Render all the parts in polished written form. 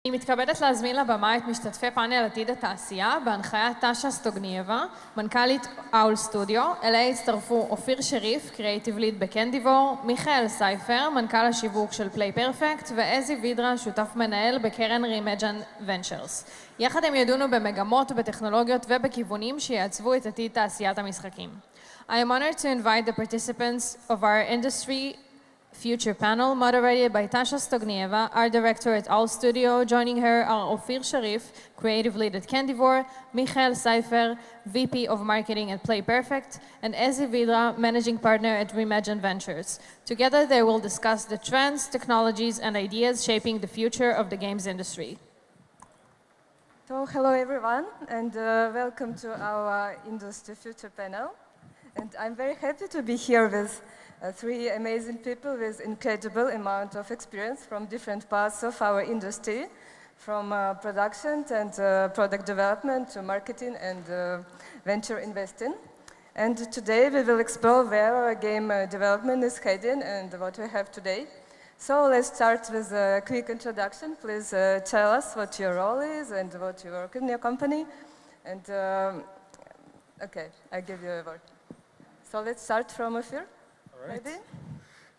אני מתכבדת להזמין לבמה את משתתפי פאנל עתיד התעשייה בהנחיית טאשה סטוגניאבה, מנכ"לית אול סטודיו. אליה הצטרפו אופיר שריף, קריאיטיב ליד בקנדיבור, מיכאל סייפר, מנכ"ל השיווק של פלייפרפקט, ואזי וידרה, שותף מנהל בקרן Remagine Ventures. יחד הם ידונו במגמות, בטכנולוגיות ובכיוונים שיעצבו את עתיד תעשיית המשחקים. I am honored to invite the participants of our industry Future panel, moderated by Tasha Stognieva, our director at All Studio. Joining her are Ophir Sherif, creative lead at Candivore, Michael Saifer, VP of Marketing at playperfect, and Ezi Vidra, managing partner at Remagine Ventures. Together, they will discuss the trends, technologies, and ideas shaping the future of the games industry. So, hello everyone, and welcome to our Industry Future panel. And I'm very happy to be here with three amazing people with incredible amount of experience from different parts of our industry, from production and product development to marketing and venture investing. And today we will explore where our game development is heading and what we have today. So let's start with a quick introduction. Please tell us what your role is and what you work in your company. And okay, I give you a word. So let's start from Ophir. Right.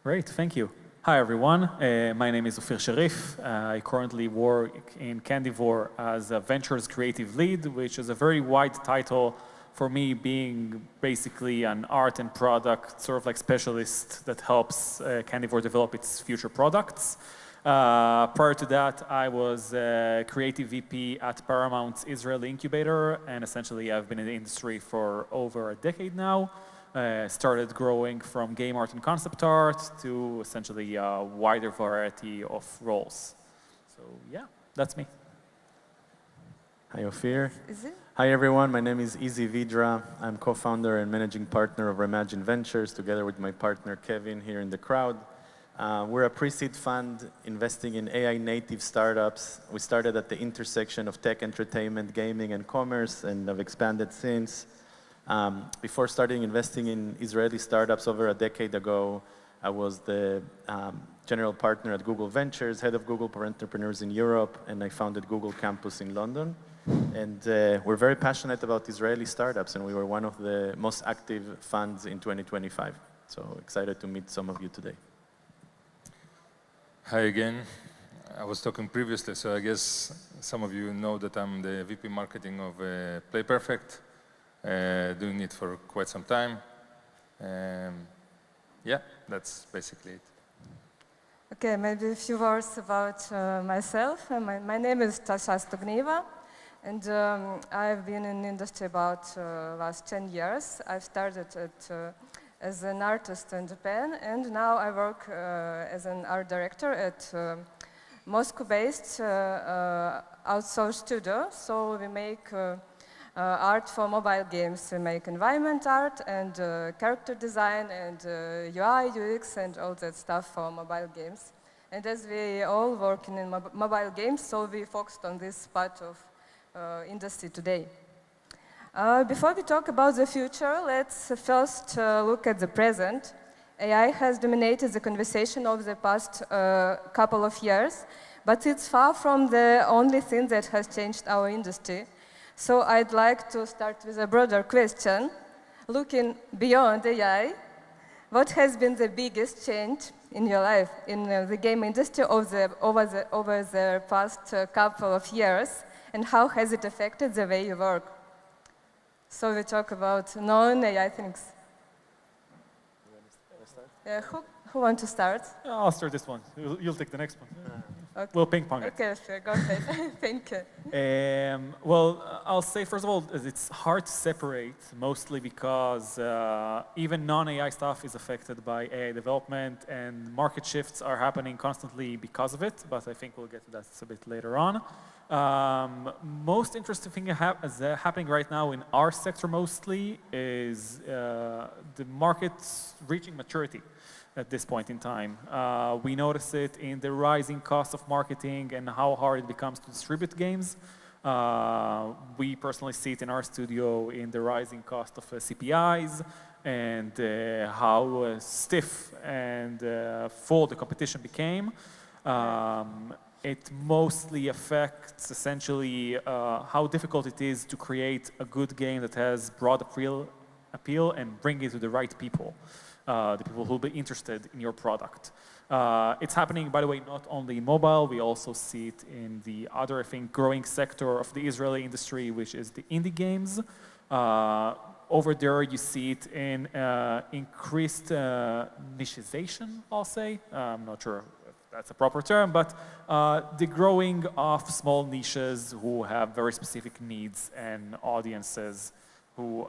Great, thank you. Hi everyone, my name is Ophir Sherif. I currently work in Candivore as a Ventures Creative Lead, which is a very wide title for me, being basically an art and product sort of like specialist that helps Candivore develop its future products. Prior to that, I was a creative VP at Paramount's Israeli incubator, and essentially I've been in the industry for over a decade now. Started growing from game art and concept art to essentially a wider variety of roles. So yeah, that's me. Hi Ophir. Hi everyone, my name is Ezi Vidra. I'm co-founder and managing partner of Remagine Ventures together with my partner Kevin here in the crowd. We're a pre-seed fund investing in AI native startups. We started at the intersection of tech, entertainment, gaming and commerce and have expanded since. Before starting investing in Israeli startups over a decade ago, I was the general partner at Google Ventures, head of Google for entrepreneurs in Europe, and I founded Google Campus in London. And we're very passionate about Israeli startups, and we were one of the most active funds in 2025. So excited to meet some of you today. Hi again. I was talking previously, so I guess some of you know that I'm the VP marketing of playperfect. Doing it for quite some time. Yeah, that's basically it. Okay, maybe a few words about myself. My name is Tasha Stognieva, and I've been in the industry about last 10 years. I started as an artist in Japan, and now I work as an art director at Moscow-based outsourced studio. So we make art for mobile games. We make environment art and character design and UI, UX and all that stuff for mobile games. And as we all work in mobile games, so we focused on this part of industry today. Before we talk about the future, let's first look at the present. AI has dominated the conversation over the past couple of years, but it's far from the only thing that has changed our industry. So I'd like to start with a broader question. Looking beyond AI, what has been the biggest change in your life, in the game industry over the past couple of years, and how has it affected the way you work? So we talk about non-AI things. Who wants to start? I'll start this one. You'll take the next one. Okay. We'll ping pong it. Okay, sure, go ahead. Thank you. Well, I'll say first of all, it's hard to separate, mostly because even non-AI stuff is affected by AI development, and market shifts are happening constantly because of it, but I think we'll get to that a bit later on. Most interesting thing is happening right now in our sector mostly is the market's reaching maturity at this point in time. We notice it in the rising cost of marketing and how hard it becomes to distribute games. We personally see it in our studio in the rising cost of CPIs and how stiff and full the competition became. it mostly affects essentially how difficult it is to create a good game that has broad appeal and bring it to the right people, the people who will be interested in your product. It's happening, by the way, not only in mobile, we also see it in the other, I think, growing sector of the Israeli industry, which is the indie games. Over there, you see it in increased nichization, I'll say. I'm not sure if that's a proper term, but the growing of small niches who have very specific needs and audiences who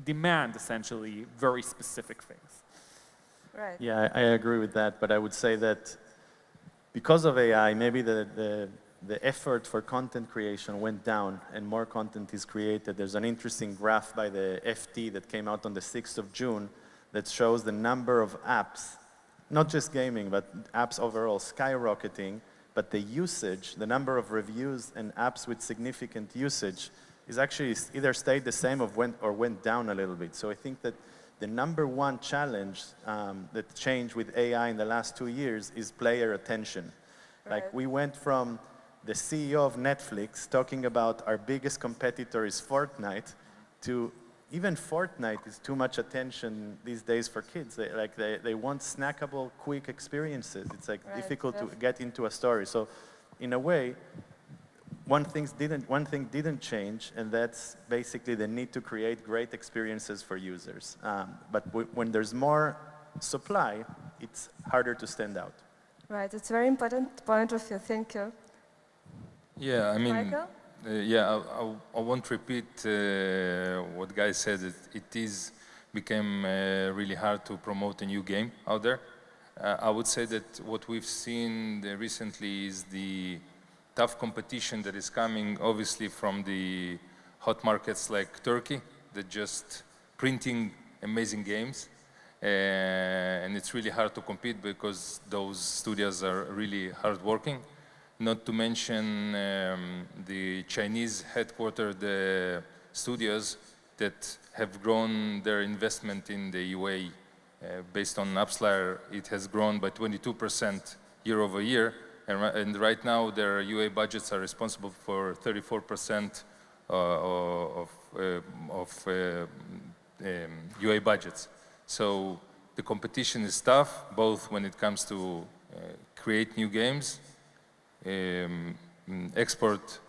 demand, essentially, very specific things. Right. Yeah, I agree with that, but I would say that because of AI, maybe the effort for content creation went down and more content is created. There's an interesting graph by the FT that came out on the 6th of June that shows the number of apps, not just gaming, but apps overall skyrocketing, but the usage, the number of reviews and apps with significant usage is actually either stayed the same or went down a little bit. So I think that the number one challenge that changed with AI in the last 2 years is player attention. Right. Like we went from the CEO of Netflix talking about our biggest competitor is Fortnite to even Fortnite is too much attention these days for kids. They want snackable, quick experiences. It's like difficult to get into a story. So in a way, one thing didn't change, and that's basically the need to create great experiences for users. But when there's more supply, it's harder to stand out. Right, it's a very important point of view. Thank you. Yeah, I mean, Michael? I won't repeat what Guy said. It is became really hard to promote a new game out there. I would say that what we've seen recently is the tough competition that is coming, obviously, from the hot markets like Turkey, that just printing amazing games. And it's really hard to compete because those studios are really hardworking. Not to mention the Chinese headquartered studios that have grown their investment in the UA. Based on AppsFlyer, it has grown by 22% year over year. And right now, their UA budgets are responsible for 34% of UA budgets. So the competition is tough, both when it comes to create new games, export,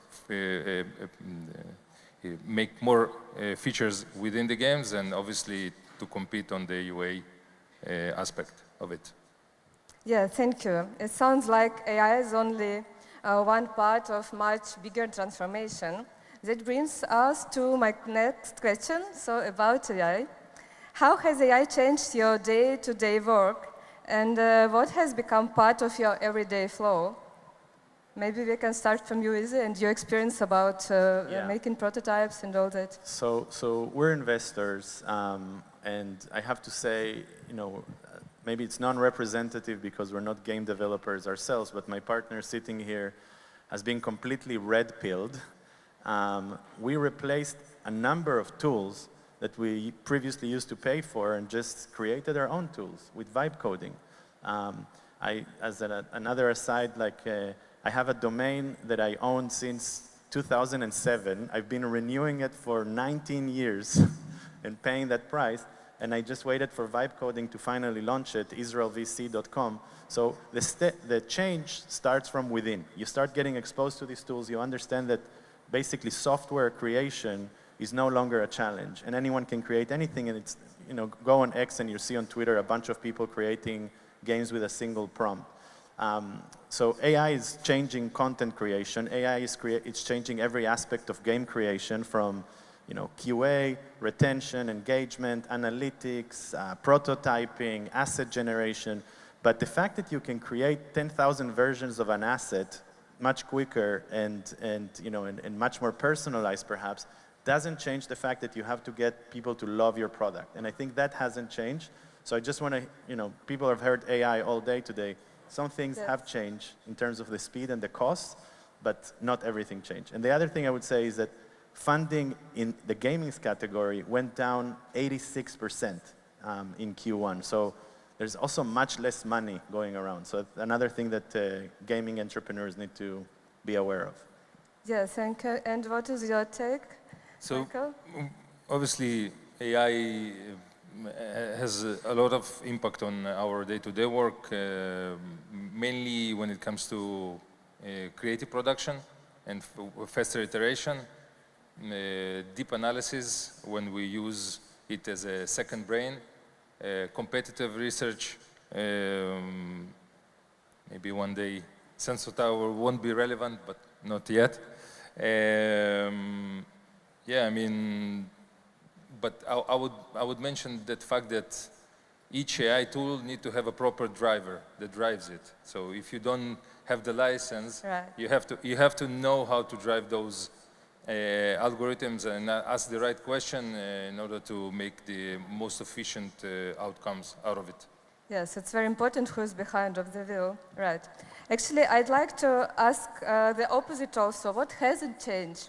make more features within the games, and obviously to compete on the UA aspect of it. Yeah, thank you. It sounds like AI is only one part of much bigger transformation. That brings us to my next question, so about AI. How has AI changed your day-to-day work, and what has become part of your everyday flow? Maybe we can start from you, Izzy, and your experience about making prototypes and all that. So we're investors, and I have to say, maybe it's non-representative because we're not game developers ourselves, but my partner sitting here has been completely red-pilled. We replaced a number of tools that we previously used to pay for and just created our own tools with vibe coding. Another aside, I have a domain that I own since 2007. I've been renewing it for 19 years and paying that price. And I just waited for vibe coding to finally launch it, israelvc.com. So the change starts from within. You start getting exposed to these tools, you understand that basically software creation is no longer a challenge. And anyone can create anything, and it's, go on X and you see on Twitter a bunch of people creating games with a single prompt. So AI is changing content creation. AI is changing every aspect of game creation from QA, retention, engagement, analytics, prototyping, asset generation. But the fact that you can create 10,000 versions of an asset much quicker and much more personalized, perhaps, doesn't change the fact that you have to get people to love your product. And I think that hasn't changed. So I just want to, people have heard AI all day today. Some things have changed in terms of the speed and the cost, but not everything changed. And the other thing I would say is that funding in the gaming category went down 86% in Q1. So there's also much less money going around. So another thing that gaming entrepreneurs need to be aware of. Yes, and what is your take, Michael? Obviously, AI has a lot of impact on our day-to-day work, mainly when it comes to creative production and faster iteration, deep analysis when we use it as a second brain, competitive research. Maybe one day Sensor Tower won't be relevant, but not yet. Yeah, I mean, but I would mention that fact that each AI tool needs to have a proper driver that drives it. So if you don't have the license, right, you have to know how to drive those algorithms and ask the right question in order to make the most efficient outcomes out of it. Yes, it's very important who's behind of the wheel, right. Actually, I'd like to ask the opposite also. What hasn't changed?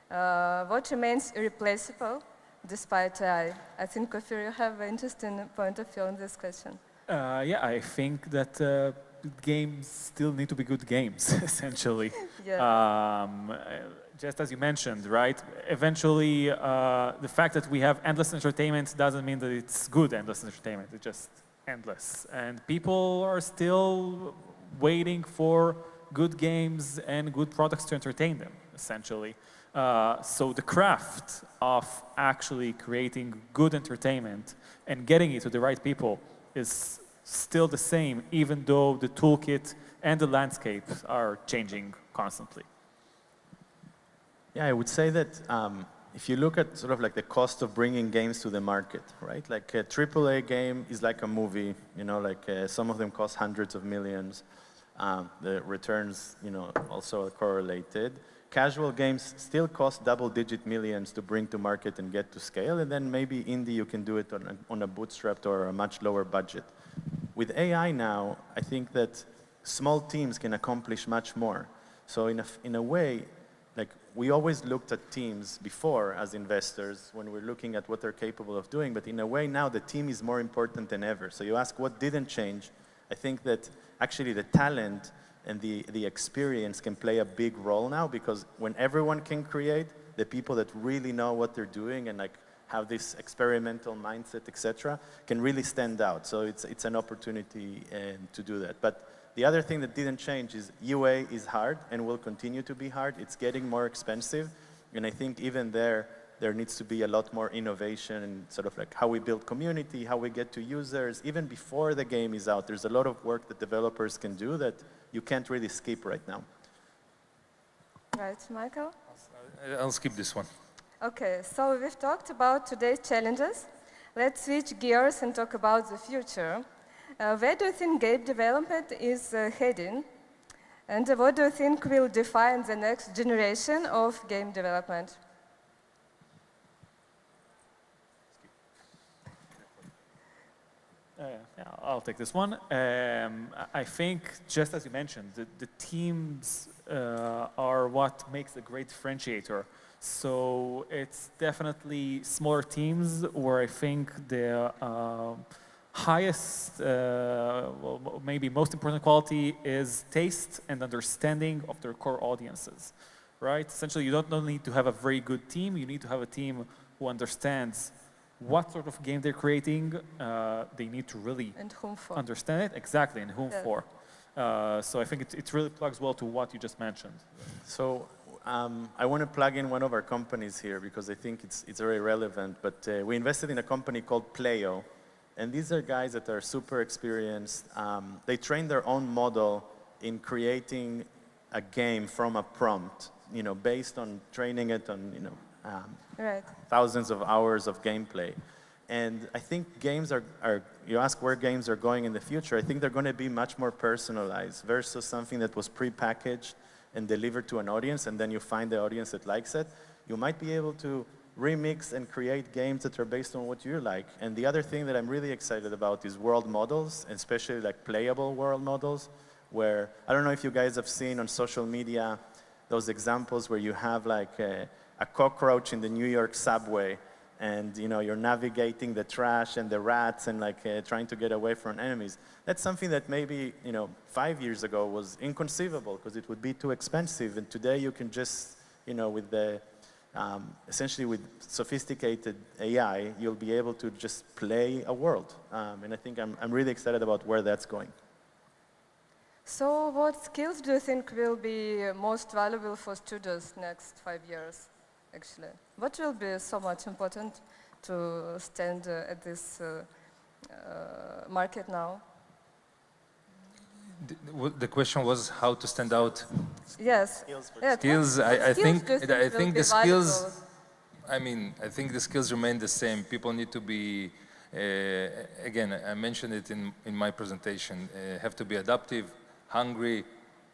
What remains irreplaceable despite AI? I think, Ophir, you have an interesting point of view on this question. Yeah, I think that games still need to be good games, essentially. Yeah. Just as you mentioned, right? Eventually, the fact that we have endless entertainment doesn't mean that it's good endless entertainment. It's just endless. And people are still waiting for good games and good products to entertain them, essentially. So the craft of actually creating good entertainment and getting it to the right people is still the same, even though the toolkit and the landscape are changing constantly. Yeah, I would say that if you look at sort of like the cost of bringing games to the market, right? Like a AAA game is like a movie, you know, like some of them cost hundreds of millions. The returns, you know, also are correlated. Casual games still cost double-digit millions to bring to market and get to scale, and then maybe indie you can do it on a bootstrapped or a much lower budget. With AI now, I think that small teams can accomplish much more. So in a way, like we always looked at teams before as investors when we're looking at what they're capable of doing, but in a way now the team is more important than ever. So you ask what didn't change. I think that actually the talent and the experience can play a big role now, because when everyone can create, the people that really know what they're doing and like have this experimental mindset, etc., can really stand out. So it's an opportunity to do that. But the other thing that didn't change is UA is hard and will continue to be hard. It's getting more expensive. And I think even there needs to be a lot more innovation in sort of like how we build community, how we get to users. Even before the game is out, there's a lot of work that developers can do that you can't really skip right now. Right, Michael? I'll skip this one. Okay, so we've talked about today's challenges. Let's switch gears and talk about the future. Where do you think game development is heading? And what do you think will define the next generation of game development? Yeah, I'll take this one. I think, just as you mentioned, the teams are what makes a great differentiator. So it's definitely smaller teams where I think the highest, well, maybe most important quality is taste and understanding of their core audiences, right? Essentially, you don't need to have a very good team. You need to have a team who understands what sort of game they're creating. They need to really understand it. Exactly, and whom for. So I think it really plugs well to what you just mentioned. So I want to plug in one of our companies here because I think it's very relevant. But we invested in a company called Playo. And these are guys that are super experienced. They train their own model in creating a game from a prompt, you know, based on training it on, you know, thousands of hours of gameplay. And I think games are, you ask where games are going in the future, I think they're going to be much more personalized versus something that was pre-packaged and delivered to an audience, and then you find the audience that likes it. You might be able to remix and create games that are based on what you like. And the other thing that I'm really excited about is world models, especially like playable world models, where, I don't know if you guys have seen on social media those examples where you have like a cockroach in the New York subway and you're navigating the trash and the rats and like trying to get away from enemies. That's something that maybe 5 years ago was inconceivable because it would be too expensive. And today you can just with the essentially with sophisticated AI, you'll be able to just play a world. And I think I'm really excited about where that's going. So what skills do you think will be most valuable for students next 5 years, actually? What will be so much important to stand at this market now? The question was how to stand out. Yes. Skills. I think the skills. I mean, I think the skills remain the same. People need to be. Again, I mentioned it in my presentation. Have to be adaptive, hungry,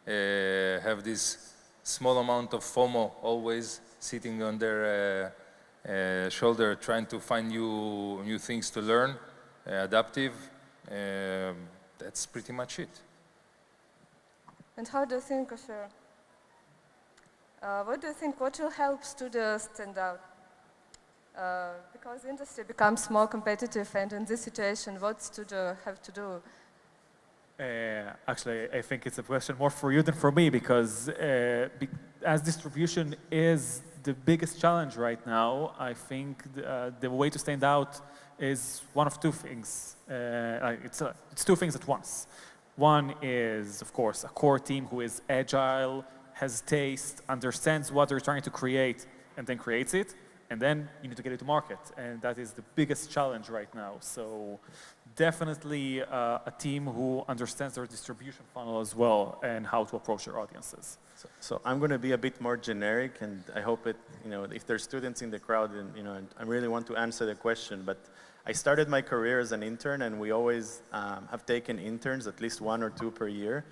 have this small amount of FOMO always sitting on their shoulder, trying to find new things to learn. Adaptive. That's pretty much it. And how do you think, Ophir? What do you think, what will help students stand out? Because the industry becomes more competitive, and in this situation, what students have to do? Actually, I think it's a question more for you than for me, because as distribution is the biggest challenge right now, I think the way to stand out is one of two things. It's two things at once. One is, of course, a core team who is agile, has taste, understands what they're trying to create, and then creates it. And then you need to get it to market. And that is the biggest challenge right now. So definitely a team who understands their distribution funnel as well and how to approach their audiences. So I'm going to be a bit more generic, and I hope it, if there's students in the crowd, and I really want to answer the question, but I started my career as an intern, and we always have taken interns, at least 1 or 2 per year.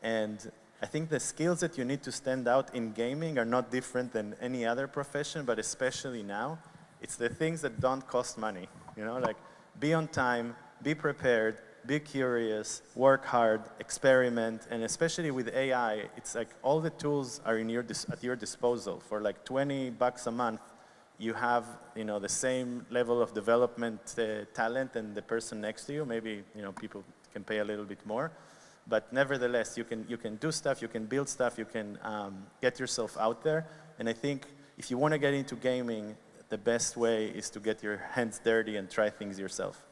And I think the skills that you need to stand out in gaming are not different than any other profession, but especially now, it's the things that don't cost money. Like be on time, be prepared, be curious, work hard, experiment, and especially with AI, it's like all the tools are at your disposal. For like $20 a month, you have the same level of development talent and the person next to you. Maybe people can pay a little bit more, but nevertheless you can do stuff, you can build stuff, you can get yourself out there. And I think if you want to get into gaming, the best way is to get your hands dirty and try things yourself.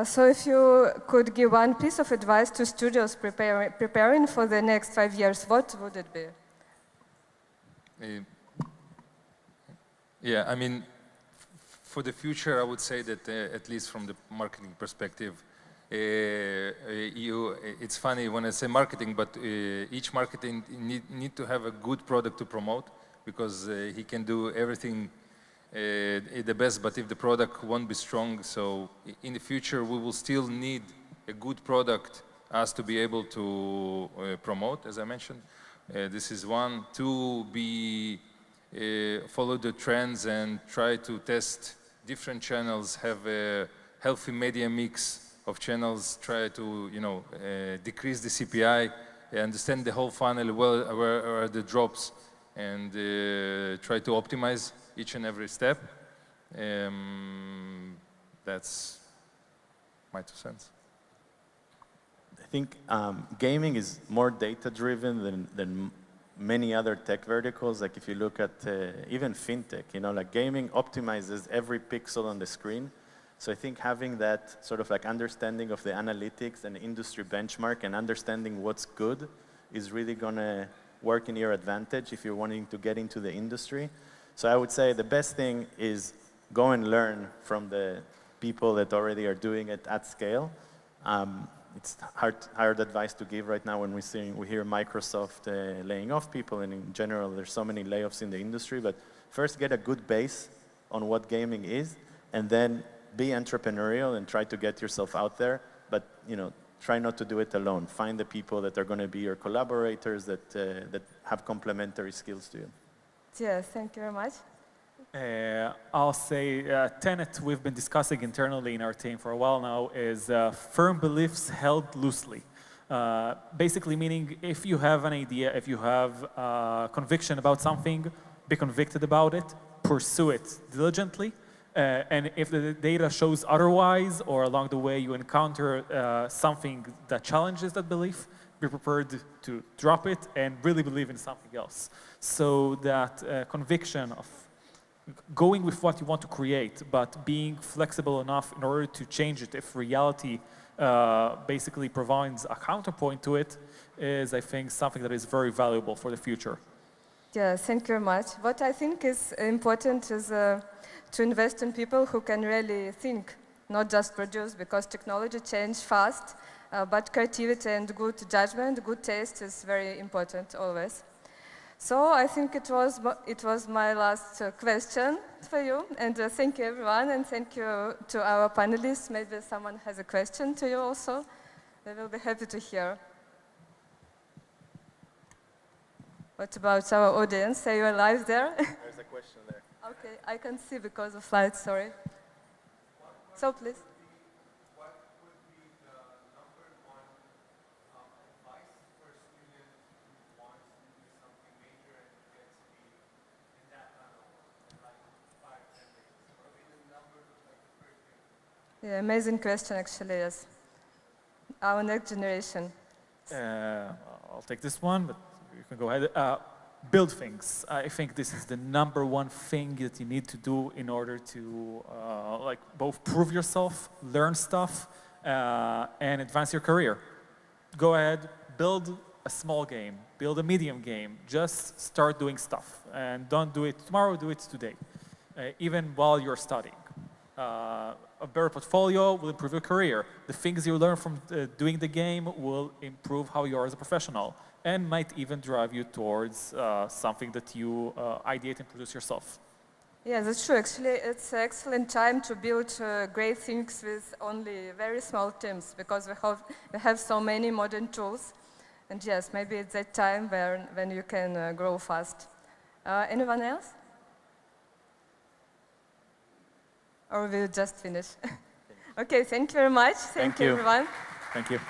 So if you could give one piece of advice to studios preparing for the next 5 years, what would it be? Yeah, I mean, for the future, I would say that at least from the marketing perspective, it's funny when I say marketing, but each marketing need to have a good product to promote, because he can do everything the best, but if the product won't be strong, so in the future we will still need a good product as to be able to promote, as I mentioned. This is one. Two, follow the trends and try to test different channels, have a healthy media mix of channels, try to decrease the CPI, understand the whole funnel, where are the drops, and try to optimize each and every step. That's my 2 cents. I think gaming is more data-driven than many other tech verticals. Like if you look at even fintech, like gaming optimizes every pixel on the screen. So I think having that sort of like understanding of the analytics and industry benchmark and understanding what's good is really going to work in your advantage if you're wanting to get into the industry. So I would say the best thing is go and learn from the people that already are doing it at scale. It's hard advice to give right now when we hear Microsoft laying off people, and in general there's so many layoffs in the industry. But first get a good base on what gaming is, and then be entrepreneurial and try to get yourself out there. But try not to do it alone. Find the people that are going to be your collaborators that have complementary skills to you. Yes, thank you very much. I'll say a tenet we've been discussing internally in our team for a while now is firm beliefs held loosely. Basically meaning if you have an idea, if you have conviction about something, be convicted about it, pursue it diligently. And if the data shows otherwise, or along the way you encounter something that challenges that belief, be prepared to drop it and really believe in something else. So that conviction of going with what you want to create, but being flexible enough in order to change it if reality basically provides a counterpoint to it, is, I think, something that is very valuable for the future. Yeah, thank you very much. What I think is important is to invest in people who can really think, not just produce, because technology changes fast, but creativity and good judgment, good taste is very important always. So I think it was my last question for you, and thank you everyone, and thank you to our panelists. Maybe someone has a question to you also. They will be happy to hear. What about our audience? Are you alive there? There's a question there. Okay, I can see because of light, sorry. So please. What would be the number one advice for a student who wants to do something major and gets to be in that level in like 5, 10 days? What would be the number like the first thing? Yeah, amazing question actually, yes. Our next generation. I'll take this one, but you can go ahead. Build things. I think this is the number one thing that you need to do in order to like both prove yourself, learn stuff, and advance your career. Go ahead, build a small game, build a medium game. Just start doing stuff, and don't do it tomorrow. Do it today, even while you're studying. A better portfolio will improve your career. The things you learn from doing the game will improve how you are as a professional, and might even drive you towards something that you ideate and produce yourself. Yeah, that's true. Actually, it's an excellent time to build great things with only very small teams, because we have so many modern tools. And yes, maybe it's that time when you can grow fast. Anyone else? Or we'll just finish? Okay, thank you very much. Thank you, everyone. Thank you.